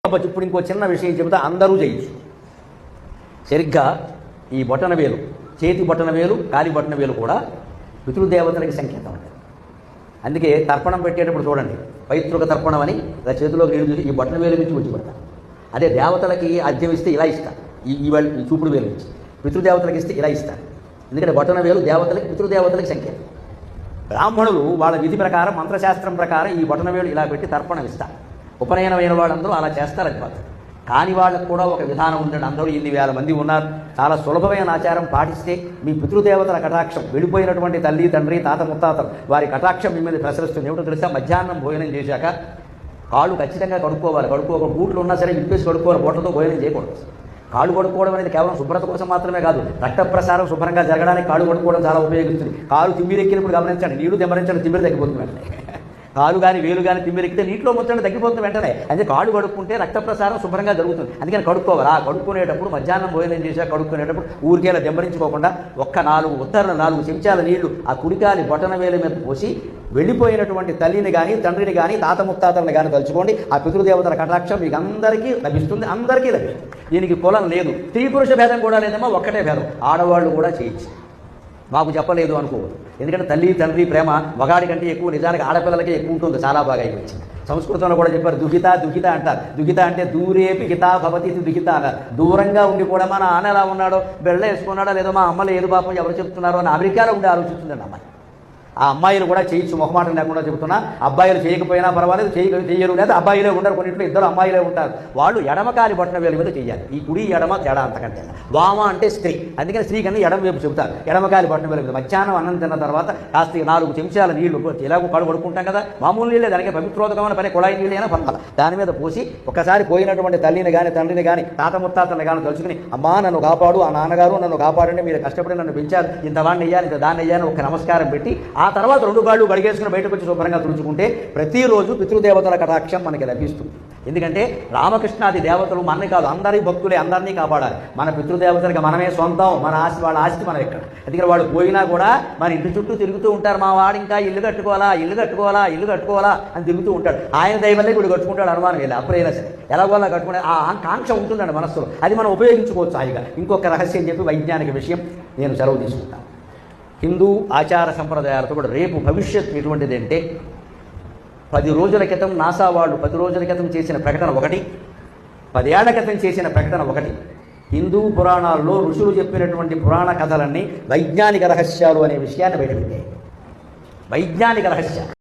ఇప్పుడు ఇంకో చిన్న విషయం చెబుతా, అందరూ చేయొచ్చు. సరిగ్గా ఈ బొటన వేలు, చేతి బొటన వేలు, కాలి బొటన వేలు కూడా పితృదేవతలకి సంకేతం అంటారు. అందుకే తర్పణం పెట్టేటప్పుడు చూడండి, పైతృక తర్పణం అని ఇలా చేతిలోకి నీళ్ళు చూసి ఈ బొటన వేలు నుంచి వచ్చి పెడతారు. అదే దేవతలకి అర్ఘ్యం ఇస్తే ఇలా ఇస్తారు, ఈ చూపుడు వేలు నుంచి. పితృదేవతలకు ఇస్తే ఇలా ఇస్తారు. ఎందుకంటే బొటన వేలు దేవతలకి, పితృదేవతలకి సంకేతం. బ్రాహ్మణులు వాళ్ళ విధి ప్రకారం, మంత్రశాస్త్రం ప్రకారం ఈ బొటన వేలు ఇలా పెట్టి తర్పణం ఇస్తారు. ఉపనయనమైన వాళ్ళందరూ అలా చేస్తారు. అది మాత్రం కాని వాళ్ళకు కూడా ఒక విధానం ఉందండి. అందరూ ఇన్ని వేల మంది ఉన్నారు. చాలా సులభమైన ఆచారం పాటిస్తే మీ పితృదేవతల కటాక్షం, వెళ్ళిపోయినటువంటి తల్లి తండ్రి తాత ముత్తాతలు వారి కటాక్షం మీ మీద ప్రసరిస్తుంది. ఏమిటో తెలుసా? మధ్యాహ్నం భోజనం చేశాక కాళ్ళు ఖచ్చితంగా కడుక్కోవాలి. కడుక్కోక బూట్లు ఉన్నా సరే విప్పేసి కడుక్కోవాలి. బూట్లతో భోజనం చేయకూడదు. కాళ్ళు కడుక్కోవడం అనేది కేవలం శుభ్రత కోసం మాత్రమే కాదు, రక్త ప్రసారం శుభ్రంగా జరగడానికి కాళ్ళు కడుక్కోవడం చాలా ఉపయోగిస్తుంది. కాలు తిమ్మిరెక్కినప్పుడు గమనించండి, నీళ్లు తెమ్మరించండి, తిమ్మిరి తగ్గిపోతుంది. కాలు కానీ వేలు కానీ తిమ్మిరెక్కితే నీటిలో ముచ్చండి తగ్గిపోతుంది వెంటనే. అంటే కాళ్ళు కడుక్కుంటే రక్త ప్రసారం శుభ్రంగా జరుగుతుంది. అందుకని కడుక్కోవాలి. ఆ కడుక్కునేటప్పుడు మధ్యాహ్నం భోజనం చేశాక కడుక్కునేటప్పుడు ఊరికేలా దెంబరించుకోకుండా ఒక్క 4 చెంచాల నీళ్లు ఆ కుడికాలి బొటన వేలు మీద పోసి వెళ్ళిపోయినటువంటి తల్లిని కానీ తండ్రిని కానీ తాత ముత్తాతలను కానీ తలుచుకోండి. ఆ పితృదేవతల కటాక్షం మీకు అందరికీ లభిస్తుంది, అందరికీ లభిస్తుంది. దీనికి కులం లేదు, స్త్రీ పురుష భేదం కూడా లేదమ్మా, ఒక్కటే భేదం. ఆడవాళ్ళు కూడా చేయొచ్చు, మాకు చెప్పలేదు అనుకోవద్దు. ఎందుకంటే తల్లి తండ్రి ప్రేమ మగాడి కంటే ఎక్కువ నిజానికి ఆడపిల్లలకే ఎక్కువ ఉంటుంది. చాలా బాగా అయిపోయింది. సంస్కృతంలో కూడా చెప్పారు, దుహిత దుహిత అంటారు. దుహిత అంటే దూరేపి హితా భవతి దుహిత అన్నారు. దూరంగా ఉండి కూడా మా నాన్న ఎలా ఉన్నాడో, బెళ్ళ వేసుకున్నాడో లేదో, మా అమ్మలు ఏది పాపం ఎవరు చెప్తున్నారో అని అమెరికాలో ఉండి ఆలోచిస్తుందండి అమ్మాయి. ఆ అమ్మాయిలు కూడా చేయొచ్చు, మొహమాటం లేకుండా చెబుతున్నా. అబ్బాయిలు చేయకపోయినా పర్వాలేదు, చెయ్యరు. లేదా అబ్బాయిలే ఉండరు, కొన్నింట్లో ఇద్దరు అమ్మాయిలే ఉంటారు. వాళ్ళు ఎడమకాలి బొటన వేలు మీద చేయాలి. ఈ కుడి ఎడమ తేడా అంతకంటే. వామ అంటే స్త్రీ, అందుకని స్త్రీ కన్నా ఎడమ వైపు చెబుతారు. ఎడమకాలి బొటన వేలు మీద మధ్యాహ్నం అన్నం తిన్న తర్వాత కాస్త 4 చెంచాల నీళ్లు, ఎలాగో కడుగు కడుక్కుంటాం కదా, మామూలు నీళ్ళే, దానికి పవిత్రోదకమైన పని కుళాయి నీళ్ళు అయినా పొందాలి. దాని మీద పోసి ఒకసారి పోయినటువంటి తల్లిని కానీ తండ్రిని కానీ తాత ముత్తాతని కానీ తలుచుకుని, అమ్మా నన్ను కాపాడు, ఆ నాన్నగారు నన్ను కాపాడండి, మీరు కష్టపడి నన్ను పెంచారు, ఇంత వాడిని వెయ్యాలి, ఇంత దాన్ని వెయ్యాలని ఒక నమస్కారం పెట్టి ఆ తర్వాత 2 కాళ్ళు గడిగేసుకుని బయటకు వచ్చి శుభ్రంగా తుడుచుకుంటే ప్రతిరోజు పితృదేవతల కటాక్షం మనకి లభిస్తుంది. ఎందుకంటే రామకృష్ణాది దేవతలు మనని కాదు, అందరి భక్తులే, అందరినీ కాపాడాలి. మన పితృదేవతలకి మనమే సొంతం, మన ఆస్తి వాళ్ళ ఆస్తి మనం ఎక్కడ. అందుకని వాడు పోయినా కూడా మన ఇంటి చుట్టూ తిరుగుతూ ఉంటారు. మా వాడు ఇంకా ఇల్లు కట్టుకోవాలా, ఇల్లు కట్టుకోవాలా, ఇల్లు కట్టుకోవాలా అని తిరుగుతూ ఉంటాడు. ఆయన దైవల్లే వీడు కట్టుకుంటాడు, అనుమానం వెళ్ళి అప్పుడైనా సరే ఎలాగోలా కట్టుకునే ఆ కాంక్ష ఉంటుందండి మనస్సులో. అది మనం ఉపయోగించుకోవచ్చు హాయిగా. ఇంకొక రహస్యం చెప్పి వైజ్ఞానిక విషయం నేను సెలవు తీసుకుంటాను. హిందూ ఆచార సంప్రదాయాలతో కూడా రేపు భవిష్యత్తు ఎటువంటిది అంటే, 10 రోజుల క్రితం నాసా వాళ్ళు 10 రోజుల క్రితం చేసిన ప్రకటన ఒకటి, 10 ఏళ్ల క్రితం చేసిన ప్రకటన ఒకటి. హిందూ పురాణాల్లో ఋషులు చెప్పినటువంటి పురాణ కథలన్నీ వైజ్ఞానిక రహస్యాలు అనే విషయాన్ని బయటపెట్టాయి. వైజ్ఞానిక రహస్యాలు.